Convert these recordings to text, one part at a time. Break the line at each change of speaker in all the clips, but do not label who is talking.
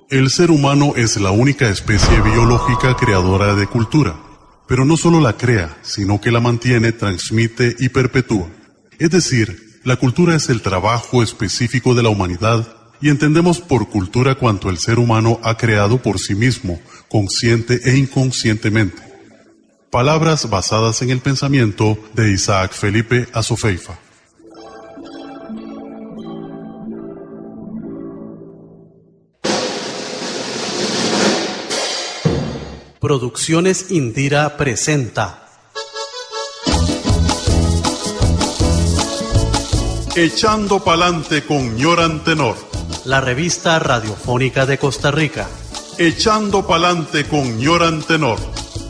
El ser humano es la única especie biológica creadora de cultura, pero no solo la crea, sino que la mantiene, transmite y perpetúa. Es decir, la cultura es el trabajo específico de la humanidad y entendemos por cultura cuanto el ser humano ha creado por sí mismo, consciente e inconscientemente. Palabras basadas en el pensamiento de Isaac Felipe Azofeifa.
Producciones Indira presenta
Echando Pa'lante con Ñoran Tenor,
la revista radiofónica de Costa Rica.
Echando Pa'lante con Ñoran Tenor,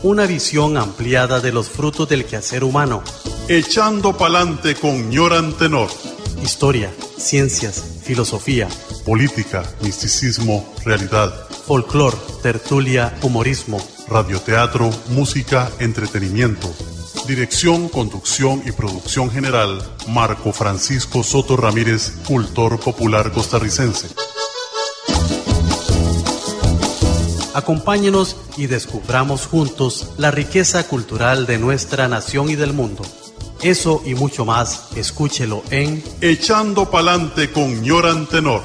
una visión ampliada de los frutos del quehacer humano.
Echando Pa'lante con Ñoran Tenor.
Historia, ciencias, filosofía,
política, misticismo, realidad,
folclor, tertulia, humorismo,
radioteatro, música, entretenimiento. Dirección, conducción y producción general, Marco Francisco Soto Ramírez, cultor popular costarricense.
Acompáñenos y descubramos juntos la riqueza cultural de nuestra nación y del mundo. Eso y mucho más, escúchelo en
Echando Pa'lante con Ñoran Tenor.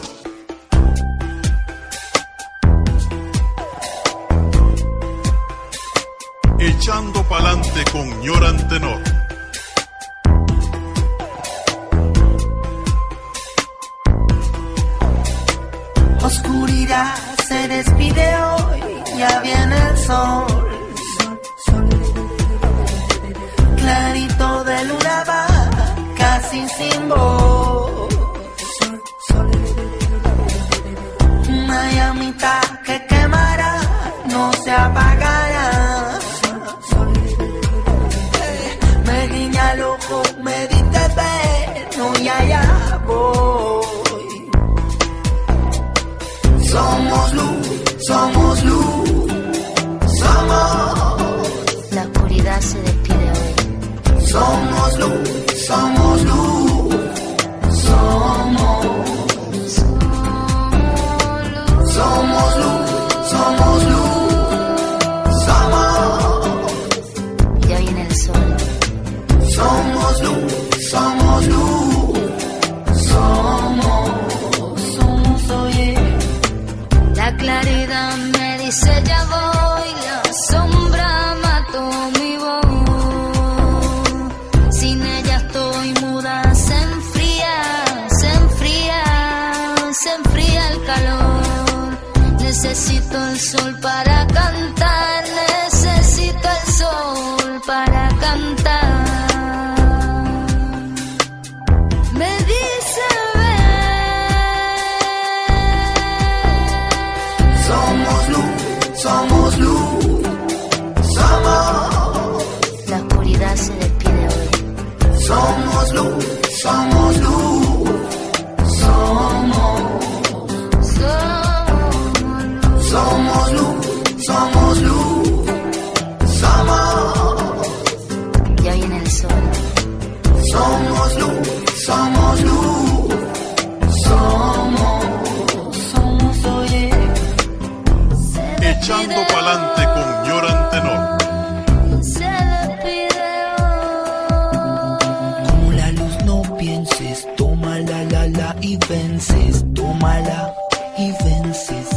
Echando Pa'lante con Ñoran Tenor.
Oscuridad se despide hoy, ya viene el sol. Clarito de luna va, casi sin voz. Una llamita que quemará, no se apagará. Me guiña el ojo, me dice ven, no, ya voy. Somos luz, somos luz, somos.
La oscuridad se despide hoy.
Somos luz, somos luz, somos. Somos luz, somos luz, somos.
Ya viene el sol.
Somos luz, somos luz, somos. Somos, oye.
La claridad me dice ya voy, la sombra mató mi voz. Sin ella estoy muda, se enfría, se enfría, se enfría el calor. Necesito el sol para cantar, necesito el sol para cantar. Me dice
somos luz, somos luz, somos.
la oscuridad se despide hoy.
Somos luz, somos luz, somos. Somos luz, somos luz, somos.
Ya viene el sol.
Somos luz, somos luz, somos. Somos, oye.
Echando Pa'lante con Ñoran Tenor.
Se despide hoy.
Como la luz no pienses, tómala, la y vences, tómala y vences.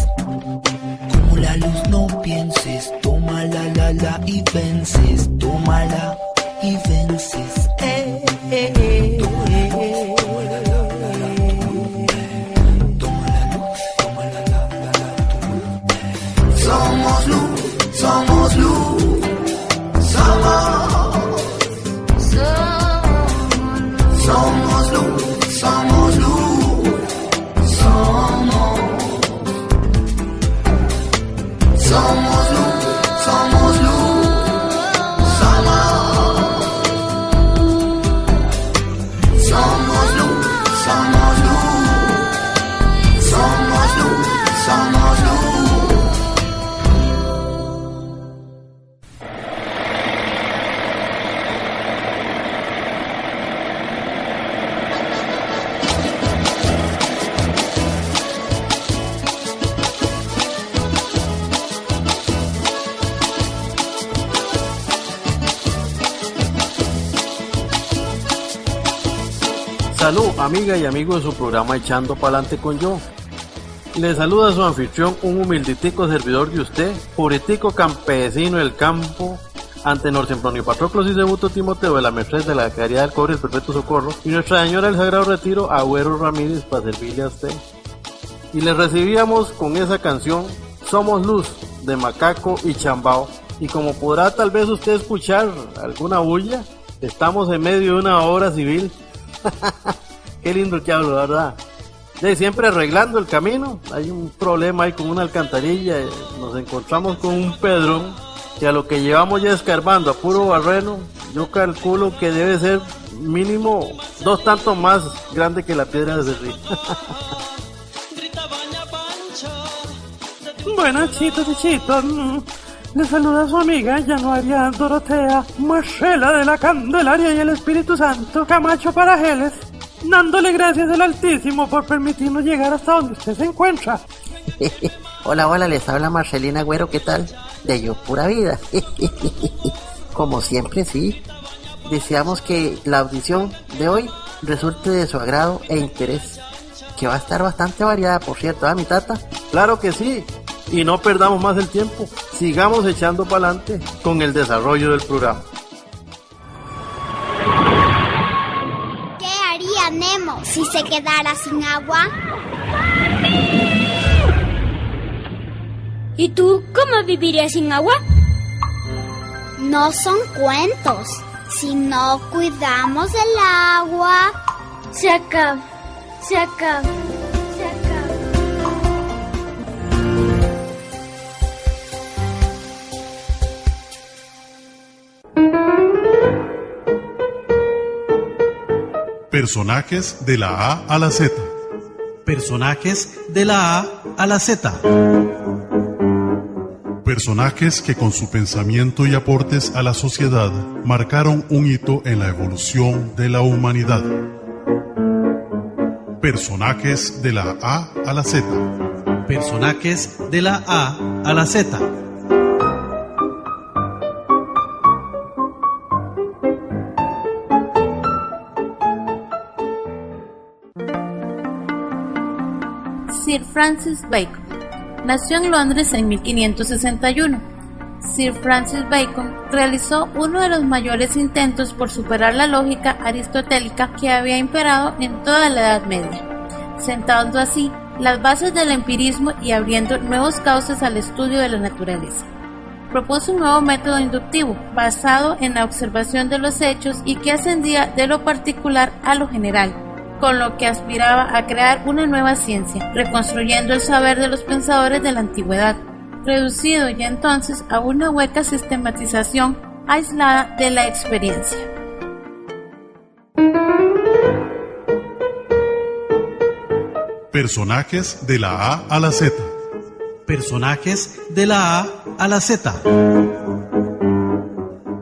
Como la luz no pienses, tómala, la y vences, tómala y vences. Somos luz, somos luz, somos. Somos luz, somos luz, somos. Somos luz, somos luz, somos.
Salud, amiga y amigo de su programa Echando Pa'lante con Yo. Le saluda su anfitrión, un humilditico servidor de usted, puritico campesino del campo, Antenor Sempronio Patroclos y Cebuto Timoteo de la Merced de la Caridad del Cobre y el Perpetuo Socorro, y Nuestra Señora del Sagrado Retiro, Agüero Ramírez, para servirle a usted. Y le recibíamos con esa canción, Somos Luz, de Macaco y Chambao. Y como podrá tal vez usted escuchar alguna bulla, estamos en medio de una obra civil. Qué lindo que hablo, ¿verdad? De siempre arreglando el camino. Hay un problema ahí con una alcantarilla. Nos encontramos con un pedrón que a lo que llevamos ya escarbando a puro barreno, yo calculo que debe ser mínimo 2 tantos más grande que la piedra de Cerrillo.
Buenas, chitos y chitos. Le saluda a su amiga Januaria Dorotea Marcela de la Candelaria y el Espíritu Santo Camacho Parajeles, dándole gracias al Altísimo por permitirnos llegar hasta donde usted se encuentra.
Hola, les habla Marcelina Agüero, ¿qué tal? De Yo Pura Vida. Como siempre, sí. Deseamos que la audición de hoy resulte de su agrado e interés, que va a estar bastante variada, por cierto, mi tata?
Claro que sí. Y no perdamos más el tiempo, sigamos echando para adelante con el desarrollo del programa.
¿Qué haría Nemo si se quedara sin agua?
¿Y tú cómo vivirías sin agua?
No son cuentos. Si no cuidamos el agua,
se acaba.
Personajes de la A a la Z.
Personajes de la A a la Z.
Personajes que con su pensamiento y aportes a la sociedad marcaron un hito en la evolución de la humanidad. Personajes de la A a la Z.
Personajes de la A a la Z.
Sir Francis Bacon. Nació en Londres en 1561. Sir Francis Bacon realizó uno de los mayores intentos por superar la lógica aristotélica que había imperado en toda la Edad Media, sentando así las bases del empirismo y abriendo nuevos cauces al estudio de la naturaleza. Propuso un nuevo método inductivo, basado en la observación de los hechos y que ascendía de lo particular a lo general, con lo que aspiraba a crear una nueva ciencia, reconstruyendo el saber de los pensadores de la antigüedad, reducido ya entonces a una hueca sistematización aislada de la experiencia.
Personajes de la A a la Z.
Personajes de la A a la Z.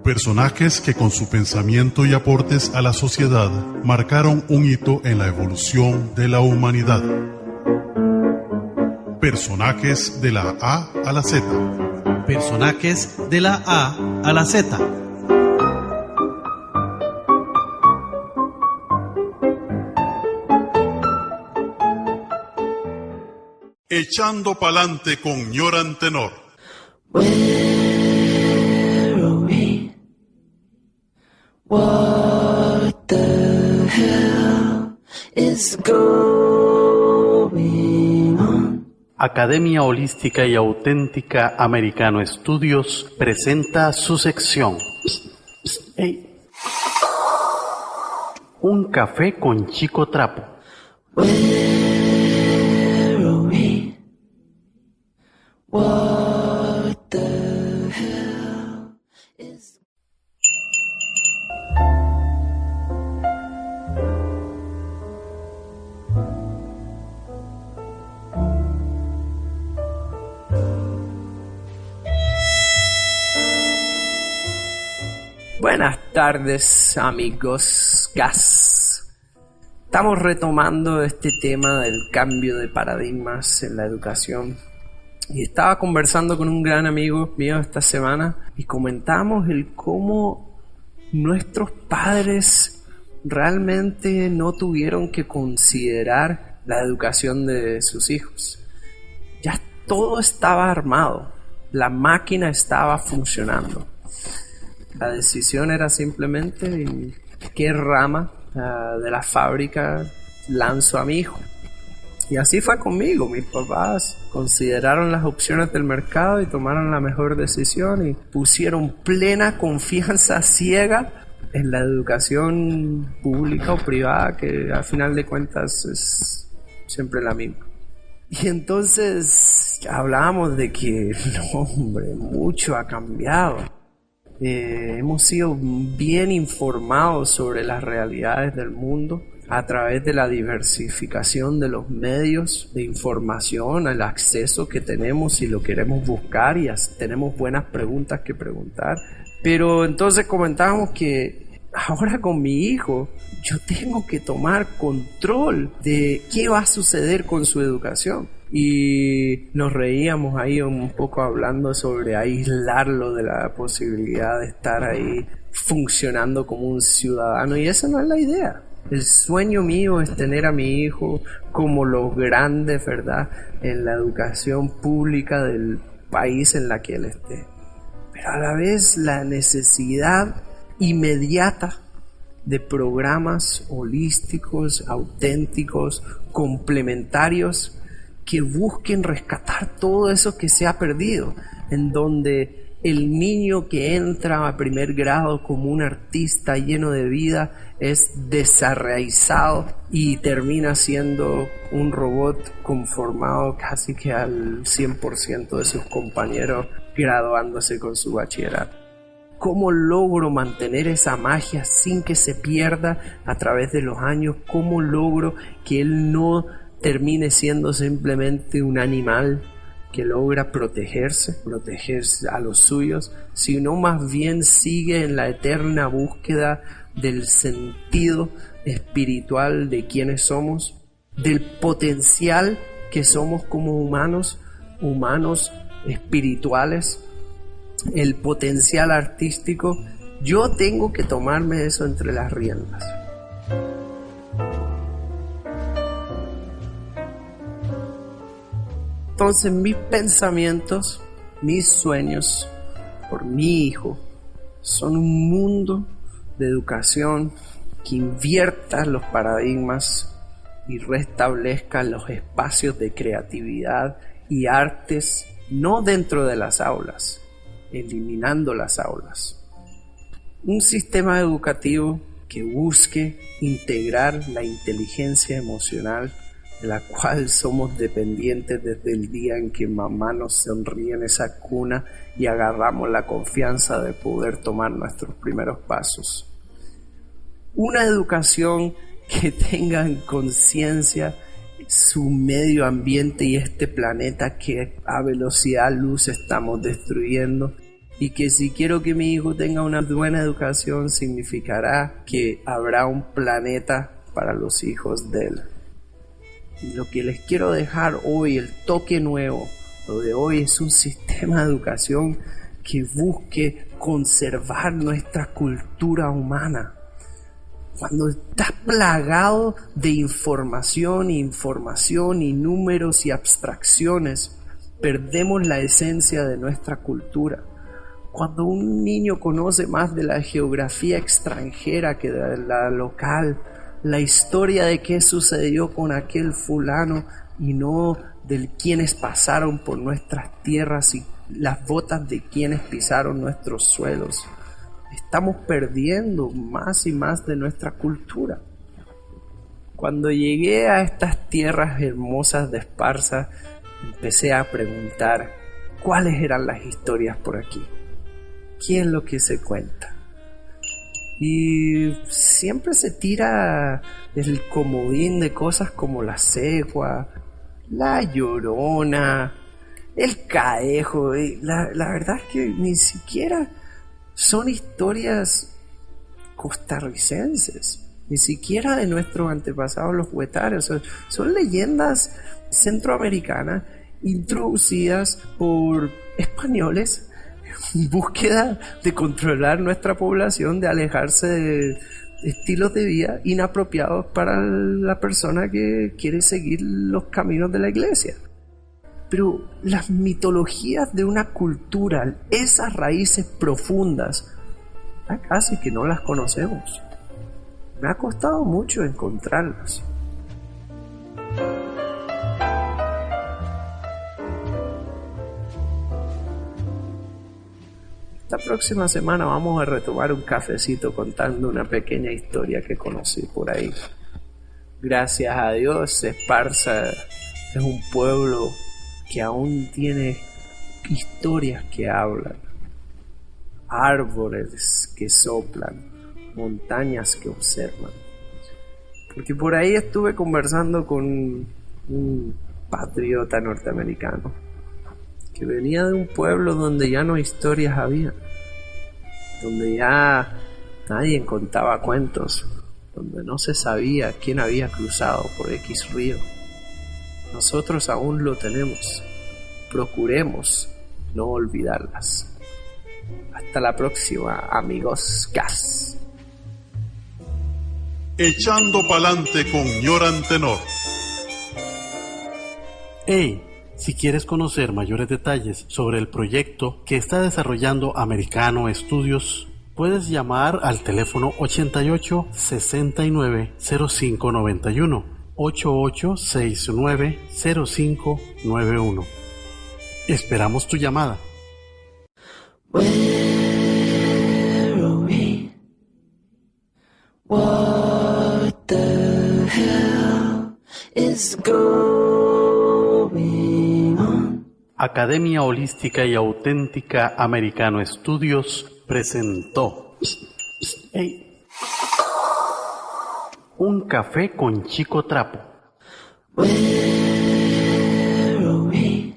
Personajes que con su pensamiento y aportes a la sociedad marcaron un hito en la evolución de la humanidad. Personajes de la A a la Z.
Personajes de la A a la Z.
Echando pa'lante con Ñor Antenor.
What the hell is going on?
Academia Holística y Auténtica Americano Estudios presenta su sección. Hey. Un café con Chico Trapo.
Where are we? What the hell is...
Buenas tardes, amigos GAS. Estamos retomando este tema del cambio de paradigmas en la educación. Y estaba conversando con un gran amigo mío esta semana y comentamos el cómo nuestros padres realmente no tuvieron que considerar la educación de sus hijos. Ya todo estaba armado, la máquina estaba funcionando. La decisión era simplemente en qué rama de la fábrica lanzo a mi hijo. Y así fue conmigo. Mis papás consideraron las opciones del mercado y tomaron la mejor decisión y pusieron plena confianza ciega en la educación pública o privada, que al final de cuentas es siempre la misma. Y entonces hablábamos de que, no, hombre, mucho ha cambiado. Hemos sido bien informados sobre las realidades del mundo a través de la diversificación de los medios de información, el acceso que tenemos si lo queremos buscar y tenemos buenas preguntas que preguntar. Pero entonces comentábamos que ahora con mi hijo yo tengo que tomar control de qué va a suceder con su educación. Y nos reíamos ahí un poco hablando sobre aislarlo de la posibilidad de estar ahí funcionando como un ciudadano, y esa no es la idea. El sueño mío es tener a mi hijo como los grandes, ¿verdad?, en la educación pública del país en la que él esté. Pero a la vez la necesidad inmediata de programas holísticos, auténticos, complementarios, que busquen rescatar todo eso que se ha perdido, en donde el niño que entra a primer grado como un artista lleno de vida es desarraizado y termina siendo un robot conformado casi que al 100% de sus compañeros graduándose con su bachillerato. ¿Cómo logro mantener esa magia sin que se pierda a través de los años? ¿Cómo logro que él no termine siendo simplemente un animal que logra proteger a los suyos, sino más bien sigue en la eterna búsqueda del sentido espiritual de quienes somos, del potencial que somos como humanos espirituales, el potencial artístico? Yo tengo que tomarme eso entre las riendas. Entonces mis pensamientos, mis sueños por mi hijo son un mundo de educación que invierta los paradigmas y restablezca los espacios de creatividad y artes, no dentro de las aulas, eliminando las aulas. Un sistema educativo que busque integrar la inteligencia emocional, de la cual somos dependientes desde el día en que mamá nos sonríe en esa cuna y agarramos la confianza de poder tomar nuestros primeros pasos. Una educación que tenga en conciencia su medio ambiente y este planeta que a velocidad luz estamos destruyendo, y que si quiero que mi hijo tenga una buena educación significará que habrá un planeta para los hijos de él. Y lo que les quiero dejar hoy, el toque nuevo, lo de hoy es un sistema de educación que busque conservar nuestra cultura humana. Cuando está plagado de información y números y abstracciones, perdemos la esencia de nuestra cultura. Cuando un niño conoce más de la geografía extranjera que de la local, la historia de qué sucedió con aquel fulano y no de quienes pasaron por nuestras tierras y las botas de quienes pisaron nuestros suelos, estamos perdiendo más y más de nuestra cultura. Cuando llegué a estas tierras hermosas de Esparza, empecé a preguntar cuáles eran las historias por aquí, qué es lo que se cuenta. Y siempre se tira el comodín de cosas como la cegua, la llorona, el cadejo. La verdad es que ni siquiera son historias costarricenses, ni siquiera de nuestros antepasados los huetares. Son leyendas centroamericanas introducidas por españoles en búsqueda de controlar nuestra población, de alejarse estilos de vida inapropiados para la persona que quiere seguir los caminos de la iglesia. Pero las mitologías de una cultura, esas raíces profundas, casi que no las conocemos. Me ha costado mucho encontrarlas. Esta próxima semana vamos a retomar un cafecito contando una pequeña historia que conocí por ahí. Gracias a Dios, Esparza es un pueblo que aún tiene historias que hablan, árboles que soplan, montañas que observan. Porque por ahí estuve conversando con un patriota norteamericano que venía de un pueblo donde ya no historias había, donde ya nadie contaba cuentos, donde no se sabía quién había cruzado por X río. Nosotros aún lo tenemos. Procuremos no olvidarlas. Hasta la próxima, amigos Gas.
Echando pa'lante con Ñoran Tenor.
Hey, si quieres conocer mayores detalles sobre el proyecto que está desarrollando Americano Estudios, puedes llamar al teléfono 88 69 05 91, 88 69 05 91. Esperamos tu llamada.
Where are we? What the hell is going on?
Academia Holística y Auténtica Americano Estudios presentó hey, un café con Chico Trapo.
Where are we?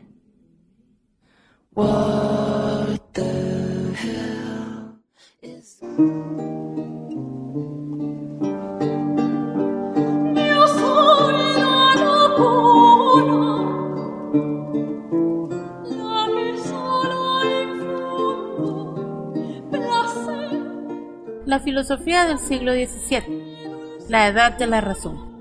What the hell is...
Yo soy la locura, la que solo infundo placer.
La filosofía del siglo XVII, la edad de la razón.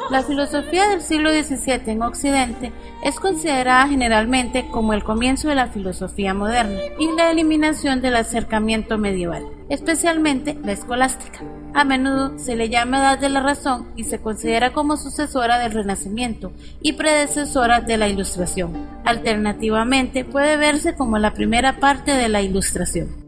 La filosofía del siglo XVII en Occidente es considerada generalmente como el comienzo de la filosofía moderna y la eliminación del acercamiento medieval, especialmente la escolástica. A menudo se le llama Edad de la Razón y se considera como sucesora del Renacimiento y predecesora de la Ilustración. Alternativamente, puede verse como la primera parte de la Ilustración.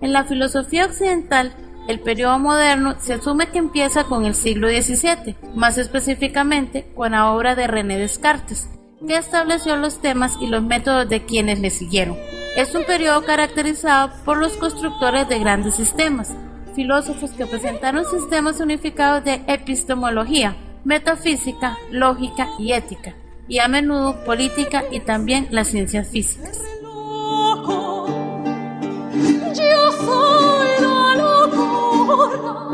En la filosofía occidental, el periodo moderno se asume que empieza con el siglo XVII, más específicamente con la obra de René Descartes, que estableció los temas y los métodos de quienes le siguieron. Es un periodo caracterizado por los constructores de grandes sistemas, filósofos que presentaron sistemas unificados de epistemología, metafísica, lógica y ética, y a menudo política y también las ciencias físicas.
Yo soy la locura.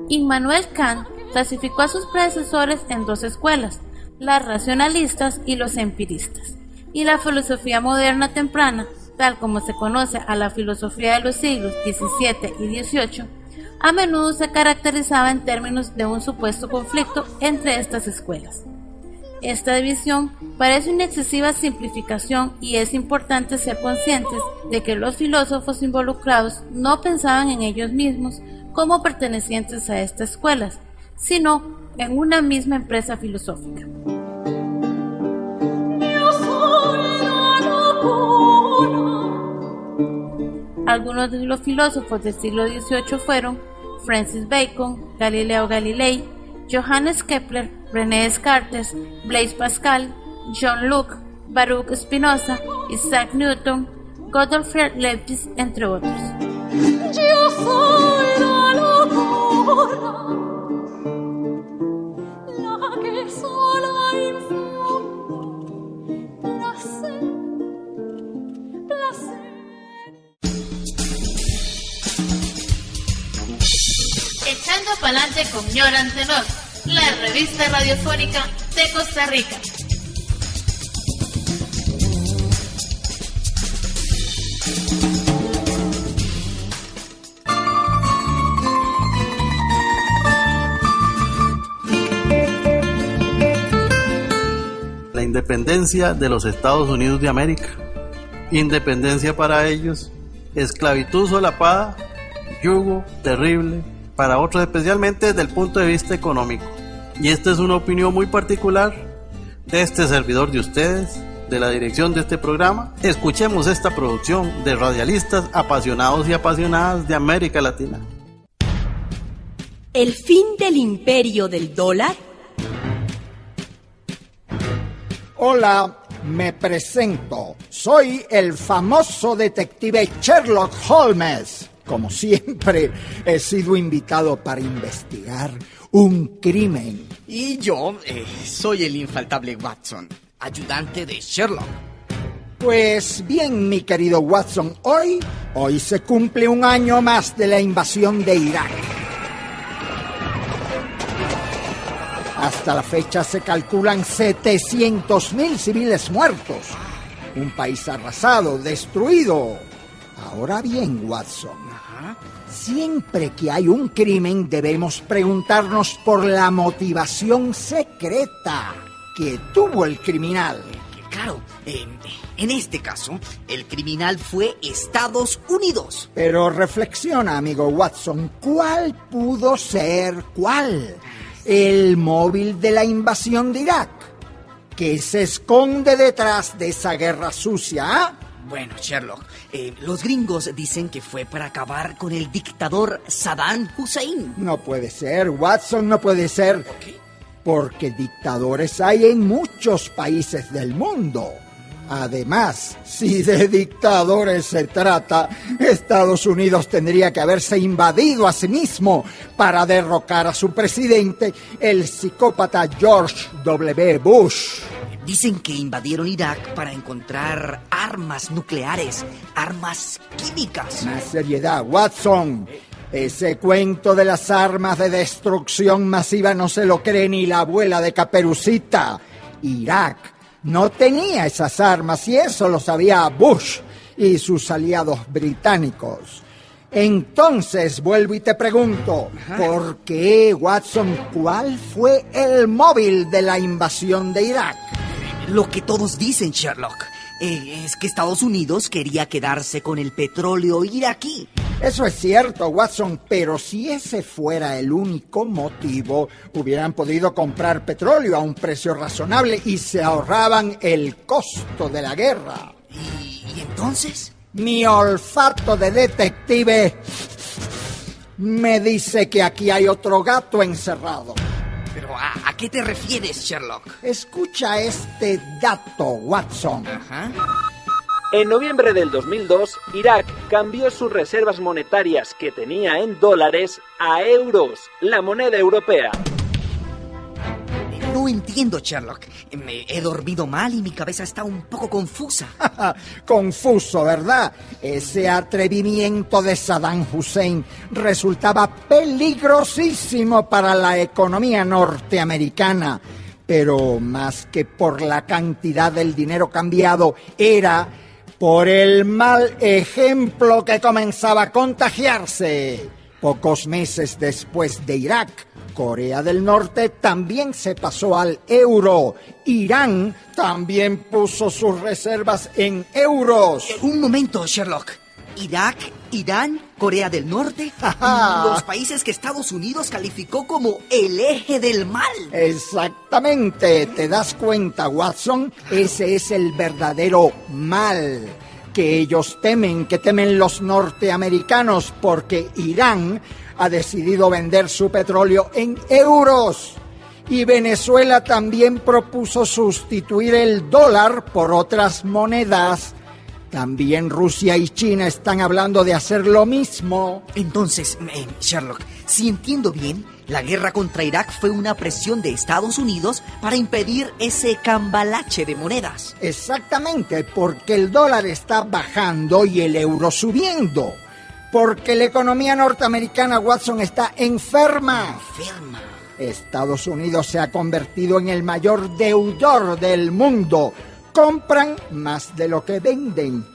Immanuel Kant clasificó a sus predecesores en dos escuelas, las racionalistas y los empiristas, y la filosofía moderna temprana, tal como se conoce a la filosofía de los siglos XVII y XVIII, a menudo se caracterizaba en términos de un supuesto conflicto entre estas escuelas. Esta división parece una excesiva simplificación y es importante ser conscientes de que los filósofos involucrados no pensaban en ellos mismos como pertenecientes a estas escuelas, sino en una misma empresa filosófica.
Yo soy la locura.
Algunos de los filósofos del siglo XVIII fueron Francis Bacon, Galileo Galilei, Johannes Kepler, René Descartes, Blaise Pascal, John Locke, Baruch Spinoza, Isaac Newton, Gottfried Leibniz, entre otros.
Yo soy la locura, la que sola infundo placer, placer.
Echando pa'lante con Ñoran Tenor. la revista radiofónica de Costa Rica.
La independencia de los Estados Unidos de América. Independencia para ellos, esclavitud solapada, yugo terrible para otros, especialmente desde el punto de vista económico. Y esta es una opinión muy particular de este servidor de ustedes, de la dirección de este programa. Escuchemos esta producción de radialistas apasionados y apasionadas de América Latina.
¿El fin del imperio del dólar?
Hola, me presento. Soy el famoso detective Sherlock Holmes. Como siempre, he sido invitado para investigar un crimen.
Y yo soy el infaltable Watson, ayudante de Sherlock.
Pues bien, mi querido Watson, hoy se cumple un año más de la invasión de Irak. Hasta la fecha se calculan 700.000 civiles muertos. Un país arrasado, destruido. Ahora bien, Watson, siempre que hay un crimen debemos preguntarnos por la motivación secreta que tuvo el criminal.
Claro, en este caso, el criminal fue Estados Unidos.
Pero reflexiona, amigo Watson, ¿cuál pudo ser cuál? El móvil de la invasión de Irak, que se esconde detrás de esa guerra sucia.
Bueno, Sherlock, los gringos dicen que fue para acabar con el dictador Saddam Hussein.
No puede ser, Watson, no puede ser.
¿Por qué?
Porque dictadores hay en muchos países del mundo. Además, si de dictadores se trata, Estados Unidos tendría que haberse invadido a sí mismo para derrocar a su presidente, el psicópata George W. Bush.
Dicen que invadieron Irak para encontrar armas nucleares, armas químicas.
Más seriedad, Watson. Ese cuento de las armas de destrucción masiva no se lo cree ni la abuela de Caperucita. Irak no tenía esas armas y eso lo sabía Bush y sus aliados británicos. Entonces, vuelvo y te pregunto, ¿por qué, Watson, cuál fue el móvil de la invasión de Irak?
Lo que todos dicen, Sherlock, es que Estados Unidos quería quedarse con el petróleo iraquí.
Eso es cierto, Watson, pero si ese fuera el único motivo, hubieran podido comprar petróleo a un precio razonable y se ahorraban el costo de la guerra.
¿Y entonces?
Mi olfato de detective me dice que aquí hay otro gato encerrado.
¿Pero a qué te refieres, Sherlock?
Escucha este dato, Watson.
En noviembre del 2002, Irak cambió sus reservas monetarias que tenía en dólares a euros, la moneda europea.
No entiendo, Sherlock. Me he dormido mal y mi cabeza está un poco confusa.
Confuso, ¿verdad? Ese atrevimiento de Saddam Hussein resultaba peligrosísimo para la economía norteamericana. Pero más que por la cantidad del dinero cambiado, era por el mal ejemplo que comenzaba a contagiarse. Pocos meses después de Irak, Corea del Norte también se pasó al euro. Irán también puso sus reservas en euros.
Un momento, Sherlock. Irak, Irán, Corea del Norte, los países que Estados Unidos calificó como el eje del mal.
Exactamente. ¿Te das cuenta, Watson? Ese es el verdadero mal que ellos temen, que temen los norteamericanos, porque Irán ha decidido vender su petróleo en euros. Y Venezuela también propuso sustituir el dólar por otras monedas. También Rusia y China están hablando de hacer lo mismo.
Entonces, Sherlock, si entiendo bien, la guerra contra Irak fue una presión de Estados Unidos para impedir ese cambalache de monedas.
Exactamente, porque el dólar está bajando y el euro subiendo. Porque la economía norteamericana, Watson, está enferma.
¿Enferma?
Estados Unidos se ha convertido en el mayor deudor del mundo. Compran más de lo que venden.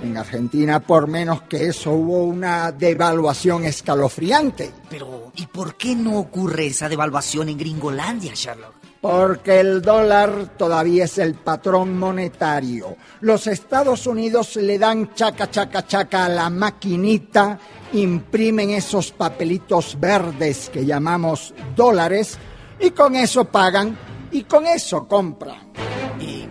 En Argentina, por menos que eso, hubo una devaluación escalofriante.
Pero, ¿y por qué no ocurre esa devaluación en Gringolandia, Sherlock?
Porque el dólar todavía es el patrón monetario. Los Estados Unidos le dan chaca, chaca, chaca a la maquinita, imprimen esos papelitos verdes que llamamos dólares, y con eso pagan y con eso compran.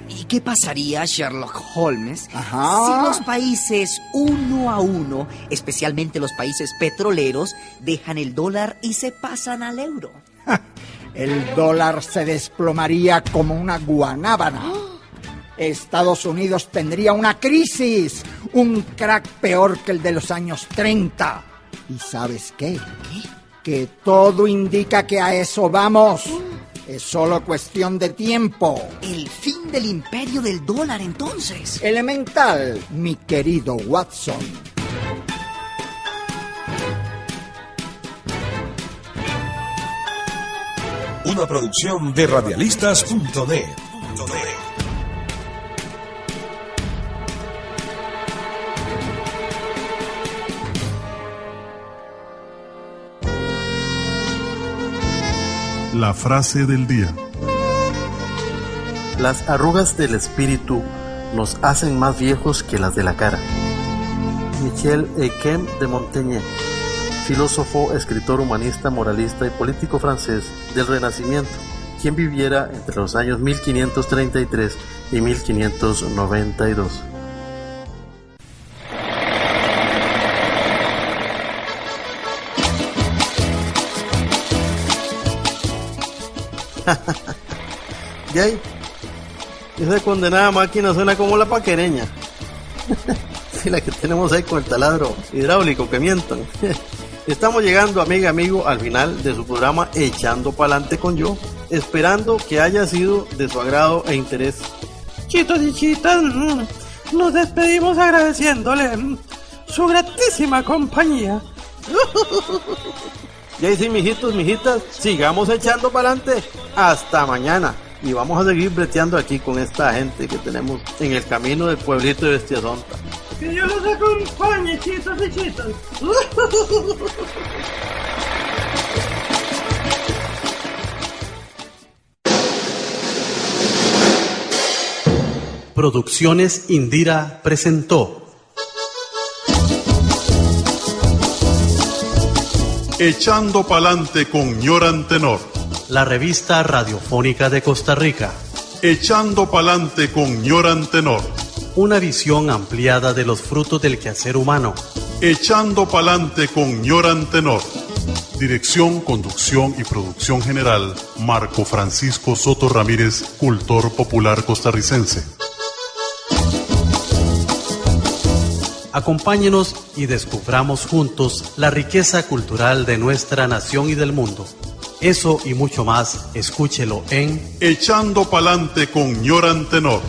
¿Y qué pasaría, Sherlock Holmes, si
Ajá.
los países uno a uno, especialmente los países petroleros, dejan el dólar y se pasan al euro?
El dólar se desplomaría como una guanábana. Estados Unidos tendría una crisis, un crack peor que el de los años 30. ¿Y sabes qué? Que todo indica que a eso vamos. Es solo cuestión de tiempo.
El fin del imperio del dólar, entonces.
Elemental, mi querido Watson.
Una producción de radialistas.net.
La frase del día.
Las arrugas del espíritu nos hacen más viejos que las de la cara. Michel Eyquem de Montaigne, filósofo, escritor, humanista, moralista y político francés del Renacimiento, quien viviera entre los años 1533 y 1592. ¿Y ahí? Esa condenada máquina suena como la paquereña. Sí, la que tenemos ahí con el taladro hidráulico que mientan. Estamos llegando, amiga, amigo, al final de su programa Echando Pa'lante con Yo, esperando que haya sido de su agrado e interés.
Chitos y chitas, nos despedimos agradeciéndole su gratísima compañía.
Y ahí sí, mijitos, mijitas, sigamos echando pa'lante. Hasta mañana. Y vamos a seguir breteando aquí con esta gente que tenemos en el camino del pueblito de Bestiasonta.
Que Dios los acompañe, chitos y chitas.
Producciones Indira presentó
Echando Pa'lante con Ñoran Tenor.
la revista radiofónica de Costa Rica.
Echando Pa'lante con Ñoran Tenor.
Una visión ampliada de los frutos del quehacer humano.
Echando Pa'lante con Ñoran Tenor. Dirección, conducción y producción general, Marco Francisco Soto Ramírez, cultor popular costarricense.
Acompáñenos y descubramos juntos la riqueza cultural de nuestra nación y del mundo. Eso y mucho más, escúchelo en
Echando Pa'lante con Ñoran Tenor.